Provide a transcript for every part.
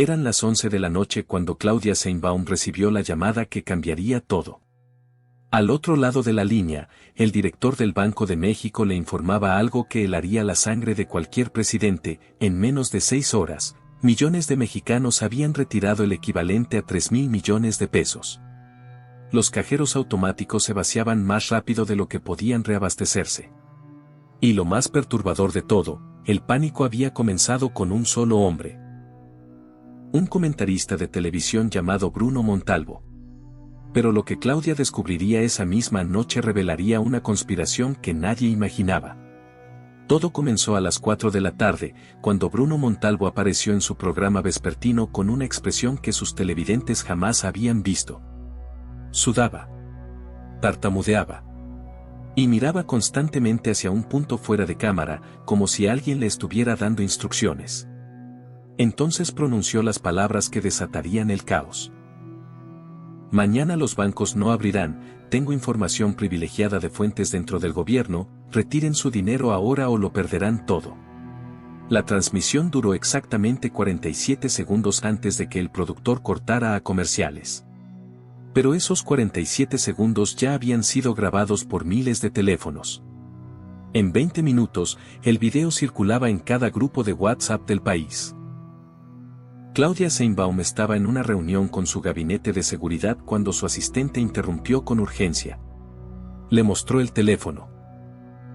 Eran las 11 de la noche cuando Claudia Sheinbaum recibió la llamada que cambiaría todo. Al otro lado de la línea, el director del Banco de México le informaba algo que helaría la sangre de cualquier presidente. En menos de 6 horas, millones de mexicanos habían retirado el equivalente a 3,000 millones de pesos. Los cajeros automáticos se vaciaban más rápido de lo que podían reabastecerse. Y lo más perturbador de todo, el pánico había comenzado con un solo hombre. Un comentarista de televisión llamado Bruno Montalvo. Pero lo que Claudia descubriría esa misma noche revelaría una conspiración que nadie imaginaba. Todo comenzó a las 4 de la tarde, cuando Bruno Montalvo apareció en su programa vespertino con una expresión que sus televidentes jamás habían visto. Sudaba. Tartamudeaba. Y miraba constantemente hacia un punto fuera de cámara, como si alguien le estuviera dando instrucciones. Entonces pronunció las palabras que desatarían el caos. Mañana los bancos no abrirán, tengo información privilegiada de fuentes dentro del gobierno, retiren su dinero ahora o lo perderán todo. La transmisión duró exactamente 47 segundos antes de que el productor cortara a comerciales. Pero esos 47 segundos ya habían sido grabados por miles de teléfonos. En 20 minutos, el video circulaba en cada grupo de WhatsApp del país. Claudia Sheinbaum estaba en una reunión con su gabinete de seguridad cuando su asistente interrumpió con urgencia. Le mostró el teléfono.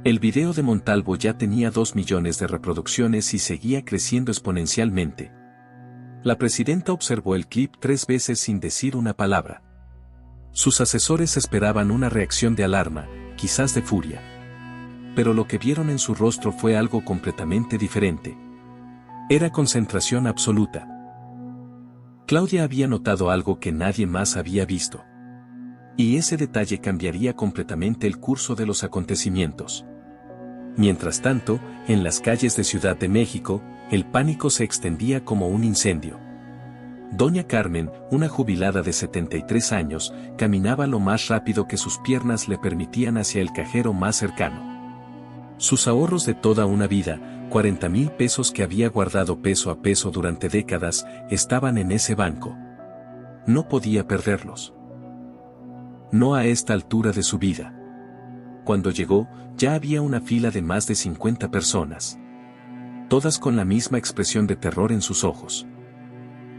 El video de Montalvo ya tenía 2 millones de reproducciones y seguía creciendo exponencialmente. La presidenta observó el clip 3 veces sin decir una palabra. Sus asesores esperaban una reacción de alarma, quizás de furia. Pero lo que vieron en su rostro fue algo completamente diferente. Era concentración absoluta. Claudia había notado algo que nadie más había visto. Y ese detalle cambiaría completamente el curso de los acontecimientos. Mientras tanto, en las calles de Ciudad de México, el pánico se extendía como un incendio. Doña Carmen, una jubilada de 73 años, caminaba lo más rápido que sus piernas le permitían hacia el cajero más cercano. Sus ahorros de toda una vida, 40,000 pesos que había guardado peso a peso durante décadas, estaban en ese banco. No podía perderlos. No a esta altura de su vida. Cuando llegó, ya había una fila de más de 50 personas. Todas con la misma expresión de terror en sus ojos.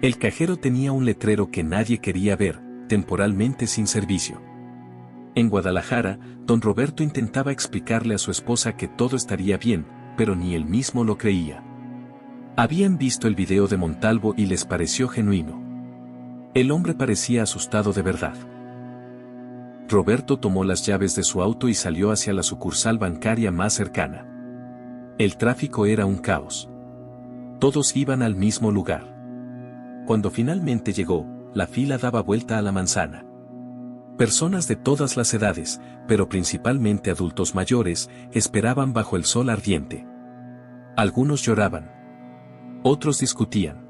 El cajero tenía un letrero que nadie quería ver, temporalmente sin servicio. En Guadalajara, don Roberto intentaba explicarle a su esposa que todo estaría bien, pero ni él mismo lo creía. Habían visto el video de Montalvo y les pareció genuino. El hombre parecía asustado de verdad. Roberto tomó las llaves de su auto y salió hacia la sucursal bancaria más cercana. El tráfico era un caos. Todos iban al mismo lugar. Cuando finalmente llegó, la fila daba vuelta a la manzana. Personas de todas las edades, pero principalmente adultos mayores, esperaban bajo el sol ardiente. Algunos lloraban. Otros discutían.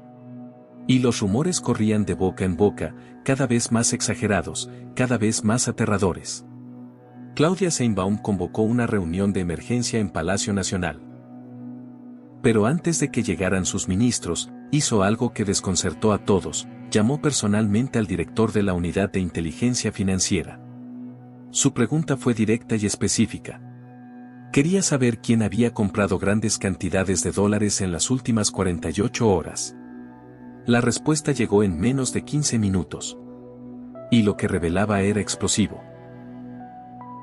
Y los rumores corrían de boca en boca, cada vez más exagerados, cada vez más aterradores. Claudia Sheinbaum convocó una reunión de emergencia en Palacio Nacional. Pero antes de que llegaran sus ministros, hizo algo que desconcertó a todos. Llamó personalmente al director de la Unidad de Inteligencia Financiera. Su pregunta fue directa y específica. Quería saber quién había comprado grandes cantidades de dólares en las últimas 48 horas. La respuesta llegó en menos de 15 minutos. Y lo que revelaba era explosivo.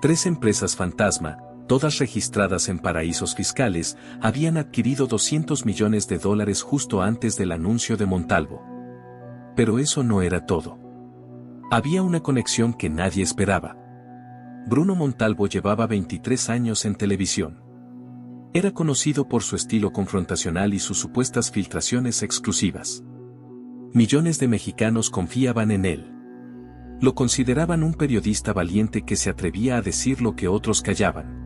3 empresas fantasma, todas registradas en paraísos fiscales, habían adquirido 200 millones de dólares justo antes del anuncio de Montalvo. Pero eso no era todo. Había una conexión que nadie esperaba. Bruno Montalvo llevaba 23 años en televisión. Era conocido por su estilo confrontacional y sus supuestas filtraciones exclusivas. Millones de mexicanos confiaban en él. Lo consideraban un periodista valiente que se atrevía a decir lo que otros callaban.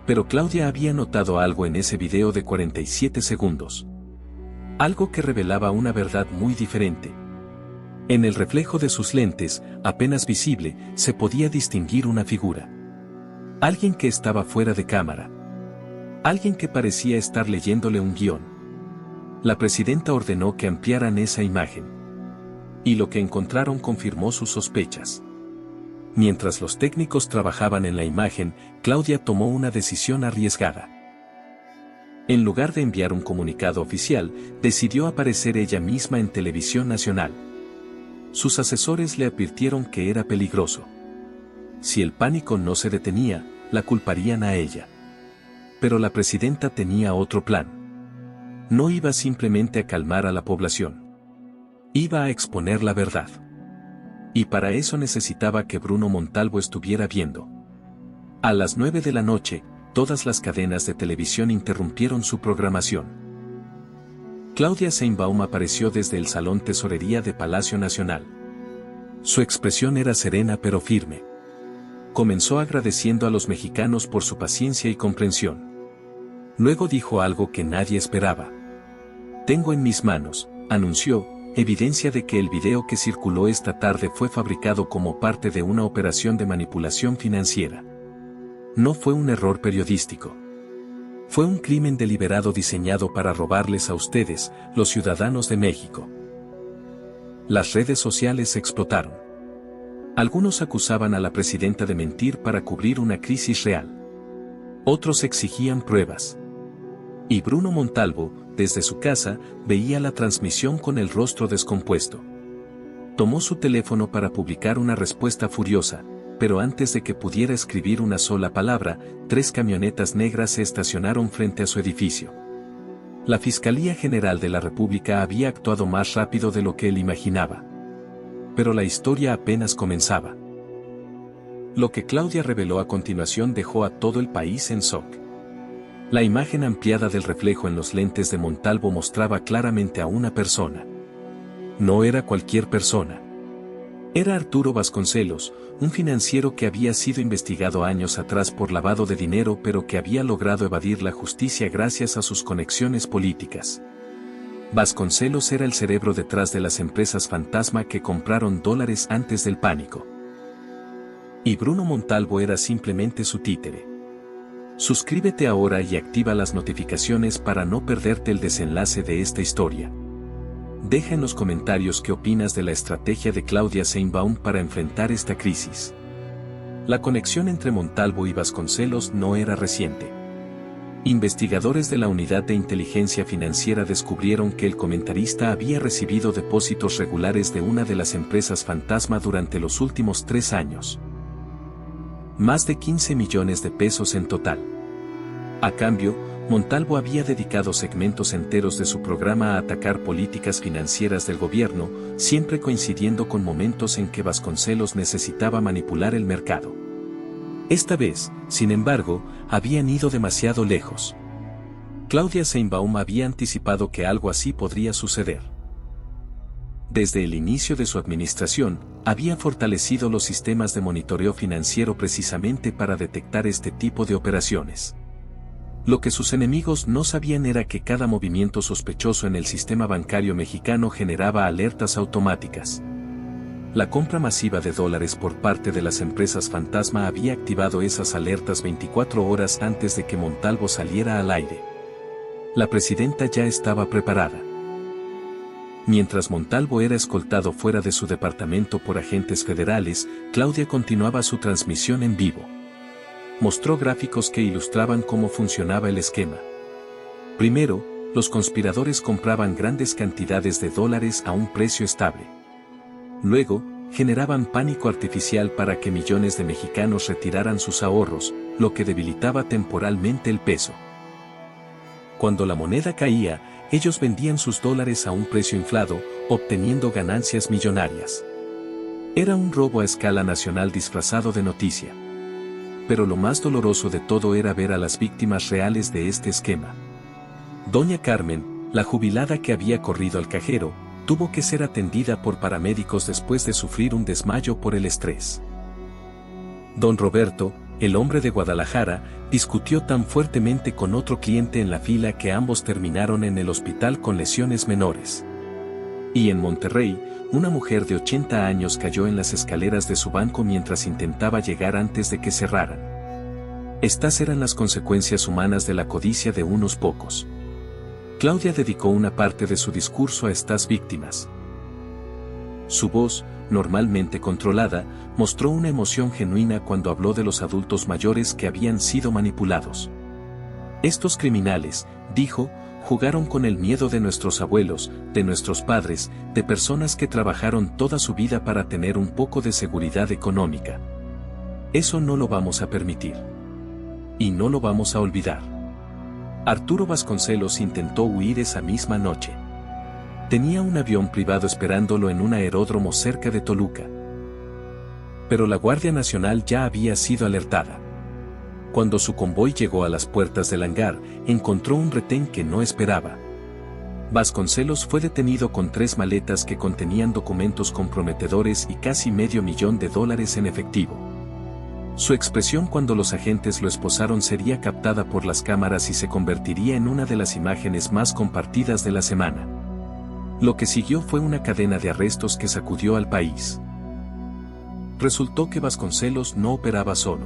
Pero Claudia había notado algo en ese video de 47 segundos. Algo que revelaba una verdad muy diferente. En el reflejo de sus lentes, apenas visible, se podía distinguir una figura. Alguien que estaba fuera de cámara. Alguien que parecía estar leyéndole un guión. La presidenta ordenó que ampliaran esa imagen. Y lo que encontraron confirmó sus sospechas. Mientras los técnicos trabajaban en la imagen, Claudia tomó una decisión arriesgada. En lugar de enviar un comunicado oficial, decidió aparecer ella misma en televisión nacional. Sus asesores le advirtieron que era peligroso. Si el pánico no se detenía, la culparían a ella. Pero la presidenta tenía otro plan. No iba simplemente a calmar a la población. Iba a exponer la verdad. Y para eso necesitaba que Bruno Montalvo estuviera viendo. A las 9 de la noche, todas las cadenas de televisión interrumpieron su programación. Claudia Sheinbaum apareció desde el Salón Tesorería de Palacio Nacional. Su expresión era serena pero firme. Comenzó agradeciendo a los mexicanos por su paciencia y comprensión. Luego dijo algo que nadie esperaba. Tengo en mis manos, anunció, evidencia de que el video que circuló esta tarde fue fabricado como parte de una operación de manipulación financiera. No fue un error periodístico. Fue un crimen deliberado diseñado para robarles a ustedes, los ciudadanos de México. Las redes sociales explotaron. Algunos acusaban a la presidenta de mentir para cubrir una crisis real. Otros exigían pruebas. Y Bruno Montalvo, desde su casa, veía la transmisión con el rostro descompuesto. Tomó su teléfono para publicar una respuesta furiosa, pero antes de que pudiera escribir una sola palabra, 3 camionetas negras se estacionaron frente a su edificio. La Fiscalía General de la República había actuado más rápido de lo que él imaginaba. Pero la historia apenas comenzaba. Lo que Claudia reveló a continuación dejó a todo el país en shock. La imagen ampliada del reflejo en los lentes de Montalvo mostraba claramente a una persona. No era cualquier persona. Era Arturo Vasconcelos, un financiero que había sido investigado años atrás por lavado de dinero pero que había logrado evadir la justicia gracias a sus conexiones políticas. Vasconcelos era el cerebro detrás de las empresas fantasma que compraron dólares antes del pánico. Y Bruno Montalvo era simplemente su títere. Suscríbete ahora y activa las notificaciones para no perderte el desenlace de esta historia. Deja en los comentarios qué opinas de la estrategia de Claudia Sheinbaum para enfrentar esta crisis. La conexión entre Montalvo y Vasconcelos no era reciente. Investigadores de la Unidad de Inteligencia Financiera descubrieron que el comentarista había recibido depósitos regulares de una de las empresas fantasma durante los últimos 3 años. Más de 15 millones de pesos en total. A cambio, Montalvo había dedicado segmentos enteros de su programa a atacar políticas financieras del gobierno, siempre coincidiendo con momentos en que Vasconcelos necesitaba manipular el mercado. Esta vez, sin embargo, habían ido demasiado lejos. Claudia Sheinbaum había anticipado que algo así podría suceder. Desde el inicio de su administración, había fortalecido los sistemas de monitoreo financiero precisamente para detectar este tipo de operaciones. Lo que sus enemigos no sabían era que cada movimiento sospechoso en el sistema bancario mexicano generaba alertas automáticas. La compra masiva de dólares por parte de las empresas fantasma había activado esas alertas 24 horas antes de que Montalvo saliera al aire. La presidenta ya estaba preparada. Mientras Montalvo era escoltado fuera de su departamento por agentes federales, Claudia continuaba su transmisión en vivo. Mostró gráficos que ilustraban cómo funcionaba el esquema. Primero, los conspiradores compraban grandes cantidades de dólares a un precio estable. Luego, generaban pánico artificial para que millones de mexicanos retiraran sus ahorros, lo que debilitaba temporalmente el peso. Cuando la moneda caía, ellos vendían sus dólares a un precio inflado, obteniendo ganancias millonarias. Era un robo a escala nacional disfrazado de noticia. Pero lo más doloroso de todo era ver a las víctimas reales de este esquema. Doña Carmen, la jubilada que había corrido al cajero, tuvo que ser atendida por paramédicos después de sufrir un desmayo por el estrés. Don Roberto, el hombre de Guadalajara, discutió tan fuertemente con otro cliente en la fila que ambos terminaron en el hospital con lesiones menores. Y en Monterrey, una mujer de 80 años cayó en las escaleras de su banco mientras intentaba llegar antes de que cerraran. Estas eran las consecuencias humanas de la codicia de unos pocos. Claudia dedicó una parte de su discurso a estas víctimas. Su voz, normalmente controlada, mostró una emoción genuina cuando habló de los adultos mayores que habían sido manipulados. Estos criminales, dijo, jugaron con el miedo de nuestros abuelos, de nuestros padres, de personas que trabajaron toda su vida para tener un poco de seguridad económica. Eso no lo vamos a permitir. Y no lo vamos a olvidar. Arturo Vasconcelos intentó huir esa misma noche. Tenía un avión privado esperándolo en un aeródromo cerca de Toluca. Pero la Guardia Nacional ya había sido alertada. Cuando su convoy llegó a las puertas del hangar, encontró un retén que no esperaba. Vasconcelos fue detenido con 3 maletas que contenían documentos comprometedores y casi $500,000 en efectivo. Su expresión cuando los agentes lo esposaron sería captada por las cámaras y se convertiría en una de las imágenes más compartidas de la semana. Lo que siguió fue una cadena de arrestos que sacudió al país. Resultó que Vasconcelos no operaba solo.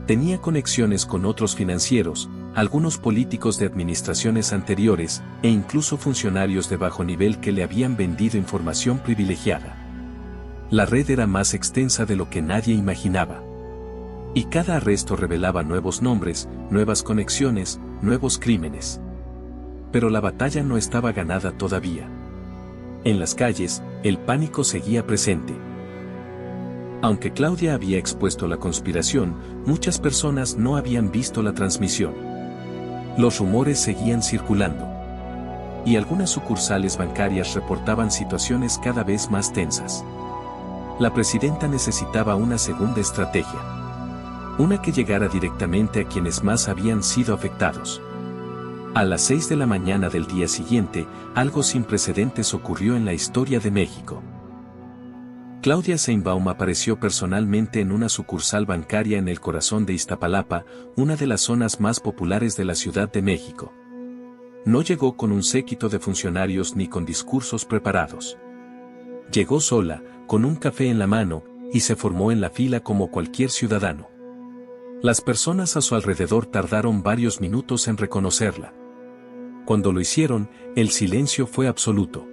Tenía conexiones con otros financieros, algunos políticos de administraciones anteriores, e incluso funcionarios de bajo nivel que le habían vendido información privilegiada. La red era más extensa de lo que nadie imaginaba. Y cada arresto revelaba nuevos nombres, nuevas conexiones, nuevos crímenes. Pero la batalla no estaba ganada todavía. En las calles, el pánico seguía presente. Aunque Claudia había expuesto la conspiración, muchas personas no habían visto la transmisión. Los rumores seguían circulando. Y algunas sucursales bancarias reportaban situaciones cada vez más tensas. La presidenta necesitaba una segunda estrategia. Una que llegara directamente a quienes más habían sido afectados. A las 6 de la mañana del día siguiente, algo sin precedentes ocurrió en la historia de México. Claudia Sheinbaum apareció personalmente en una sucursal bancaria en el corazón de Iztapalapa, una de las zonas más populares de la Ciudad de México. No llegó con un séquito de funcionarios ni con discursos preparados. Llegó sola, con un café en la mano, y se formó en la fila como cualquier ciudadano. Las personas a su alrededor tardaron varios minutos en reconocerla. Cuando lo hicieron, el silencio fue absoluto.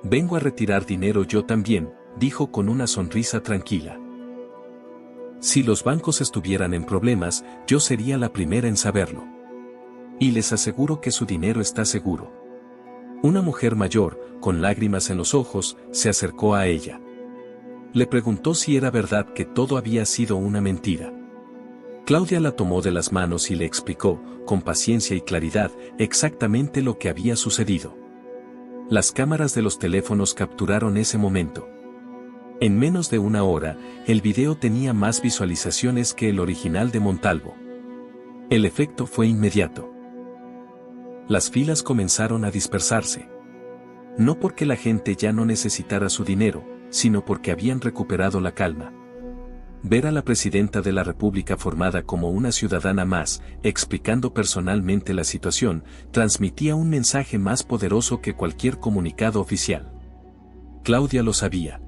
«Vengo a retirar dinero yo también», dijo con una sonrisa tranquila. «Si los bancos estuvieran en problemas, yo sería la primera en saberlo. Y les aseguro que su dinero está seguro». Una mujer mayor, con lágrimas en los ojos, se acercó a ella. Le preguntó si era verdad que todo había sido una mentira. Claudia la tomó de las manos y le explicó, con paciencia y claridad, exactamente lo que había sucedido. Las cámaras de los teléfonos capturaron ese momento. En menos de una hora, el video tenía más visualizaciones que el original de Montalvo. El efecto fue inmediato. Las filas comenzaron a dispersarse. No porque la gente ya no necesitara su dinero, sino porque habían recuperado la calma. Ver a la presidenta de la República formada como una ciudadana más, explicando personalmente la situación, transmitía un mensaje más poderoso que cualquier comunicado oficial. Claudia lo sabía.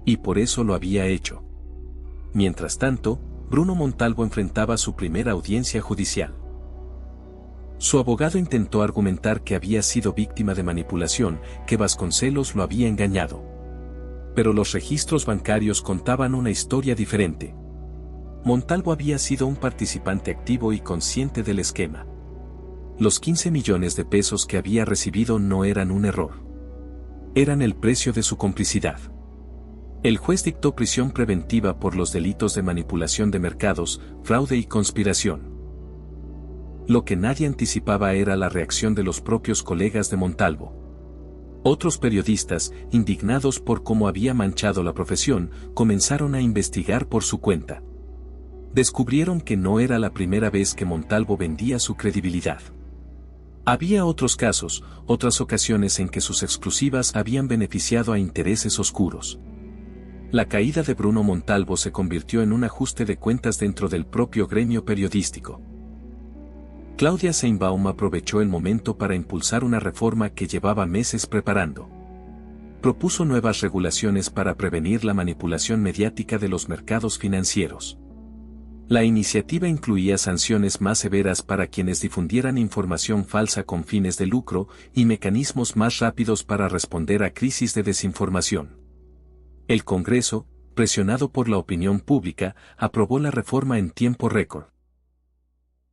Y por eso lo había hecho. Mientras tanto, Bruno Montalvo enfrentaba su primera audiencia judicial. Su abogado intentó argumentar que había sido víctima de manipulación, que Vasconcelos lo había engañado. Pero los registros bancarios contaban una historia diferente. Montalvo había sido un participante activo y consciente del esquema. Los 15 millones de pesos que había recibido no eran un error. Eran el precio de su complicidad. El juez dictó prisión preventiva por los delitos de manipulación de mercados, fraude y conspiración. Lo que nadie anticipaba era la reacción de los propios colegas de Montalvo. Otros periodistas, indignados por cómo había manchado la profesión, comenzaron a investigar por su cuenta. Descubrieron que no era la primera vez que Montalvo vendía su credibilidad. Había otros casos, otras ocasiones en que sus exclusivas habían beneficiado a intereses oscuros. La caída de Bruno Montalvo se convirtió en un ajuste de cuentas dentro del propio gremio periodístico. Claudia Sheinbaum aprovechó el momento para impulsar una reforma que llevaba meses preparando. Propuso nuevas regulaciones para prevenir la manipulación mediática de los mercados financieros. La iniciativa incluía sanciones más severas para quienes difundieran información falsa con fines de lucro y mecanismos más rápidos para responder a crisis de desinformación. El Congreso, presionado por la opinión pública, aprobó la reforma en tiempo récord.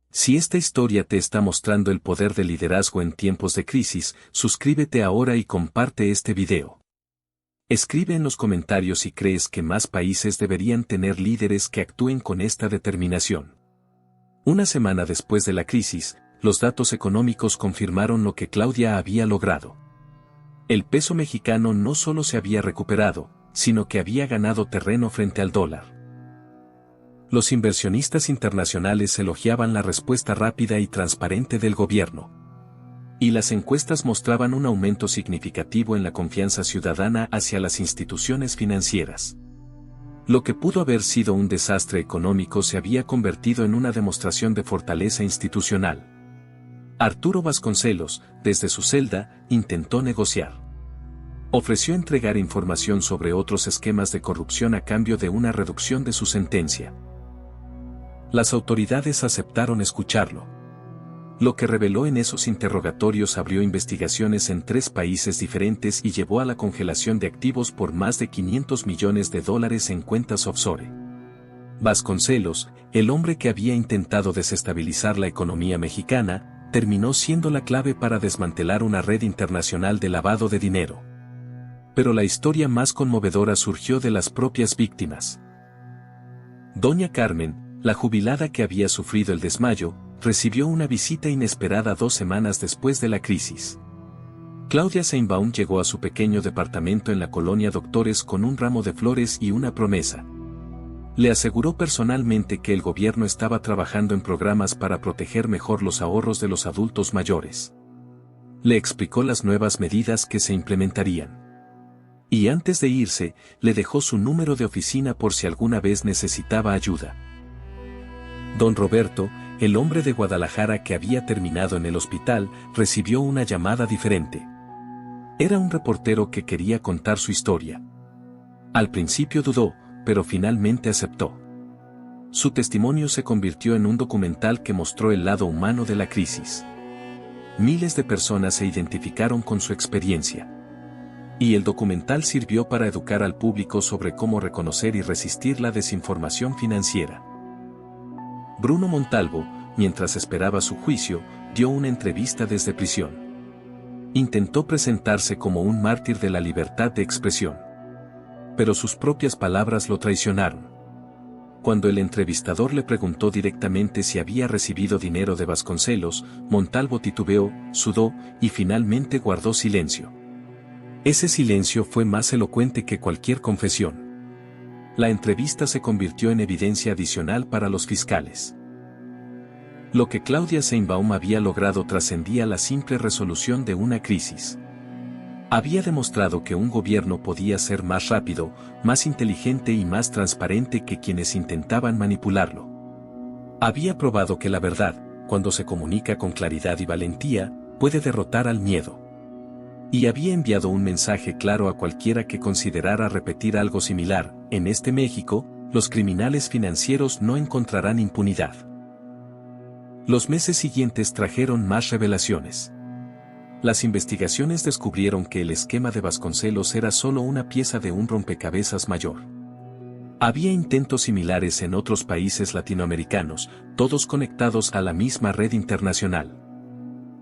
Si esta historia te está mostrando el poder del liderazgo en tiempos de crisis, suscríbete ahora y comparte este video. Escribe en los comentarios si crees que más países deberían tener líderes que actúen con esta determinación. Una semana después de la crisis, los datos económicos confirmaron lo que Claudia había logrado. El peso mexicano no solo se había recuperado, sino que había ganado terreno frente al dólar. Los inversionistas internacionales elogiaban la respuesta rápida y transparente del gobierno. Y las encuestas mostraban un aumento significativo en la confianza ciudadana hacia las instituciones financieras. Lo que pudo haber sido un desastre económico se había convertido en una demostración de fortaleza institucional. Arturo Vasconcelos, desde su celda, intentó negociar. Ofreció entregar información sobre otros esquemas de corrupción a cambio de una reducción de su sentencia. Las autoridades aceptaron escucharlo. Lo que reveló en esos interrogatorios abrió investigaciones en 3 países diferentes y llevó a la congelación de activos por más de $500 millones en cuentas offshore. Vasconcelos, el hombre que había intentado desestabilizar la economía mexicana, terminó siendo la clave para desmantelar una red internacional de lavado de dinero. Pero la historia más conmovedora surgió de las propias víctimas. Doña Carmen, la jubilada que había sufrido el desmayo, recibió una visita inesperada 2 semanas después de la crisis. Claudia Sheinbaum llegó a su pequeño departamento en la colonia Doctores con un ramo de flores y una promesa. Le aseguró personalmente que el gobierno estaba trabajando en programas para proteger mejor los ahorros de los adultos mayores. Le explicó las nuevas medidas que se implementarían. Y antes de irse, le dejó su número de oficina por si alguna vez necesitaba ayuda. Don Roberto, el hombre de Guadalajara que había terminado en el hospital, recibió una llamada diferente. Era un reportero que quería contar su historia. Al principio dudó, pero finalmente aceptó. Su testimonio se convirtió en un documental que mostró el lado humano de la crisis. Miles de personas se identificaron con su experiencia. Y el documental sirvió para educar al público sobre cómo reconocer y resistir la desinformación financiera. Bruno Montalvo, mientras esperaba su juicio, dio una entrevista desde prisión. Intentó presentarse como un mártir de la libertad de expresión. Pero sus propias palabras lo traicionaron. Cuando el entrevistador le preguntó directamente si había recibido dinero de Vasconcelos, Montalvo titubeó, sudó y finalmente guardó silencio. Ese silencio fue más elocuente que cualquier confesión. La entrevista se convirtió en evidencia adicional para los fiscales. Lo que Claudia Sheinbaum había logrado trascendía la simple resolución de una crisis. Había demostrado que un gobierno podía ser más rápido, más inteligente y más transparente que quienes intentaban manipularlo. Había probado que la verdad, cuando se comunica con claridad y valentía, puede derrotar al miedo. Y había enviado un mensaje claro a cualquiera que considerara repetir algo similar: en este México, los criminales financieros no encontrarán impunidad. Los meses siguientes trajeron más revelaciones. Las investigaciones descubrieron que el esquema de Vasconcelos era solo una pieza de un rompecabezas mayor. Había intentos similares en otros países latinoamericanos, todos conectados a la misma red internacional.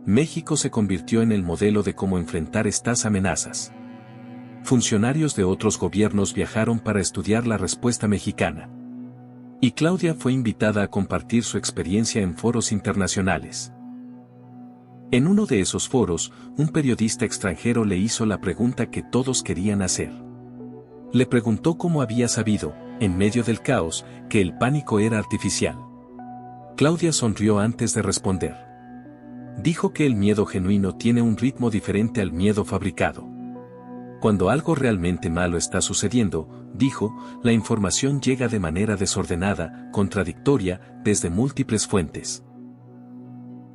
México se convirtió en el modelo de cómo enfrentar estas amenazas. Funcionarios de otros gobiernos viajaron para estudiar la respuesta mexicana. Y Claudia fue invitada a compartir su experiencia en foros internacionales. En uno de esos foros, un periodista extranjero le hizo la pregunta que todos querían hacer. Le preguntó cómo había sabido, en medio del caos, que el pánico era artificial. Claudia sonrió antes de responder. Dijo que el miedo genuino tiene un ritmo diferente al miedo fabricado. Cuando algo realmente malo está sucediendo, dijo, la información llega de manera desordenada, contradictoria, desde múltiples fuentes.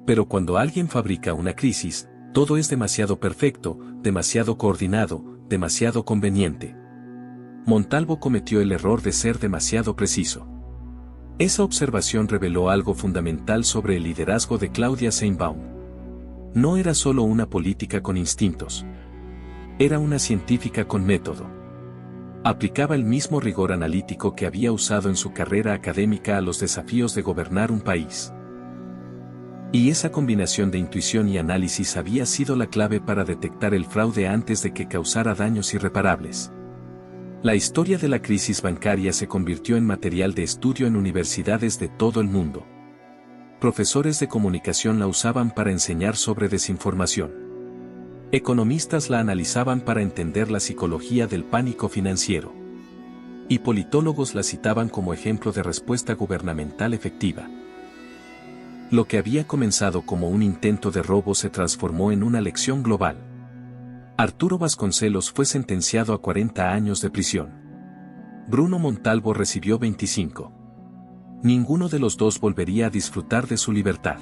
Pero cuando alguien fabrica una crisis, todo es demasiado perfecto, demasiado coordinado, demasiado conveniente. Montalvo cometió el error de ser demasiado preciso. Esa observación reveló algo fundamental sobre el liderazgo de Claudia Sheinbaum. No era solo una política con instintos. Era una científica con método. Aplicaba el mismo rigor analítico que había usado en su carrera académica a los desafíos de gobernar un país. Y esa combinación de intuición y análisis había sido la clave para detectar el fraude antes de que causara daños irreparables. La historia de la crisis bancaria se convirtió en material de estudio en universidades de todo el mundo. Profesores de comunicación la usaban para enseñar sobre desinformación. Economistas la analizaban para entender la psicología del pánico financiero. Y politólogos la citaban como ejemplo de respuesta gubernamental efectiva. Lo que había comenzado como un intento de robo se transformó en una lección global. Arturo Vasconcelos fue sentenciado a 40 años de prisión. Bruno Montalvo recibió 25. Ninguno de los dos volvería a disfrutar de su libertad.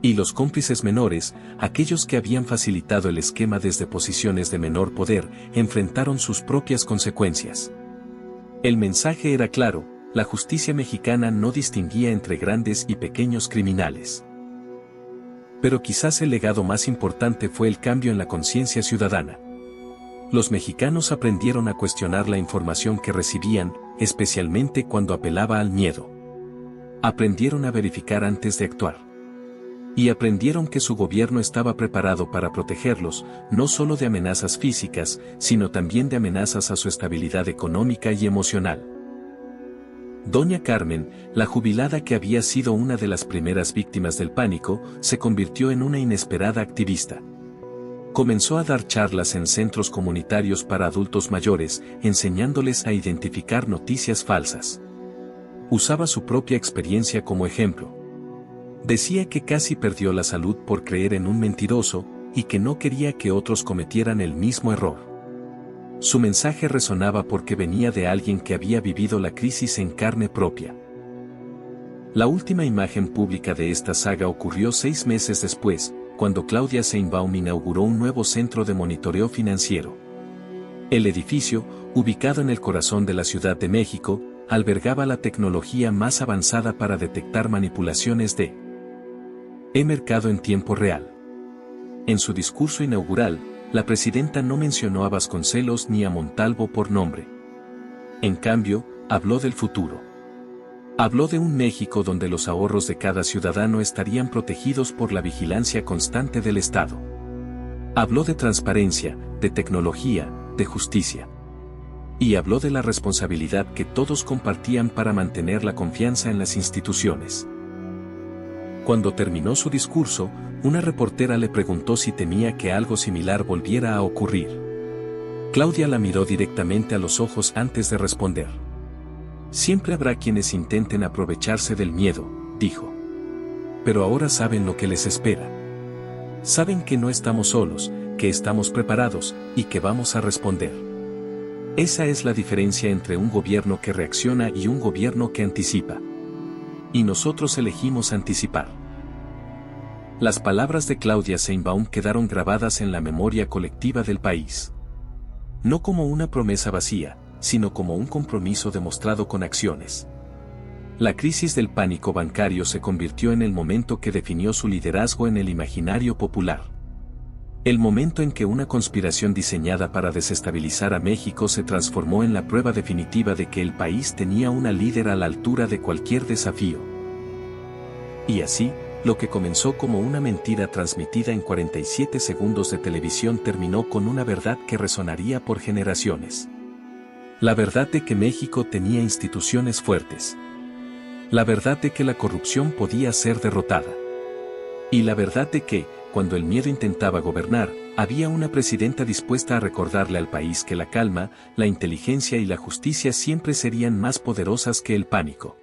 Y los cómplices menores, aquellos que habían facilitado el esquema desde posiciones de menor poder, enfrentaron sus propias consecuencias. El mensaje era claro: la justicia mexicana no distinguía entre grandes y pequeños criminales. Pero quizás el legado más importante fue el cambio en la conciencia ciudadana. Los mexicanos aprendieron a cuestionar la información que recibían, especialmente cuando apelaba al miedo. Aprendieron a verificar antes de actuar. Y aprendieron que su gobierno estaba preparado para protegerlos, no solo de amenazas físicas, sino también de amenazas a su estabilidad económica y emocional. Doña Carmen, la jubilada que había sido una de las primeras víctimas del pánico, se convirtió en una inesperada activista. Comenzó a dar charlas en centros comunitarios para adultos mayores, enseñándoles a identificar noticias falsas. Usaba su propia experiencia como ejemplo. Decía que casi perdió la salud por creer en un mentiroso, y que no quería que otros cometieran el mismo error. Su mensaje resonaba porque venía de alguien que había vivido la crisis en carne propia. La última imagen pública de esta saga ocurrió 6 meses después, cuando Claudia Sheinbaum inauguró un nuevo centro de monitoreo financiero. El edificio, ubicado en el corazón de la Ciudad de México, albergaba la tecnología más avanzada para detectar manipulaciones de mercado en tiempo real. En su discurso inaugural, la presidenta no mencionó a Vasconcelos ni a Montalvo por nombre. En cambio, habló del futuro. Habló de un México donde los ahorros de cada ciudadano estarían protegidos por la vigilancia constante del Estado. Habló de transparencia, de tecnología, de justicia. Y habló de la responsabilidad que todos compartían para mantener la confianza en las instituciones. Cuando terminó su discurso, una reportera le preguntó si temía que algo similar volviera a ocurrir. Claudia la miró directamente a los ojos antes de responder. Siempre habrá quienes intenten aprovecharse del miedo, dijo. Pero ahora saben lo que les espera. Saben que no estamos solos, que estamos preparados, y que vamos a responder. Esa es la diferencia entre un gobierno que reacciona y un gobierno que anticipa. Y nosotros elegimos anticipar. Las palabras de Claudia Sheinbaum quedaron grabadas en la memoria colectiva del país. No como una promesa vacía, sino como un compromiso demostrado con acciones. La crisis del pánico bancario se convirtió en el momento que definió su liderazgo en el imaginario popular. El momento en que una conspiración diseñada para desestabilizar a México se transformó en la prueba definitiva de que el país tenía una líder a la altura de cualquier desafío. Y así, lo que comenzó como una mentira transmitida en 47 segundos de televisión terminó con una verdad que resonaría por generaciones. La verdad de que México tenía instituciones fuertes. La verdad de que la corrupción podía ser derrotada. Y la verdad de que, cuando el miedo intentaba gobernar, había una presidenta dispuesta a recordarle al país que la calma, la inteligencia y la justicia siempre serían más poderosas que el pánico.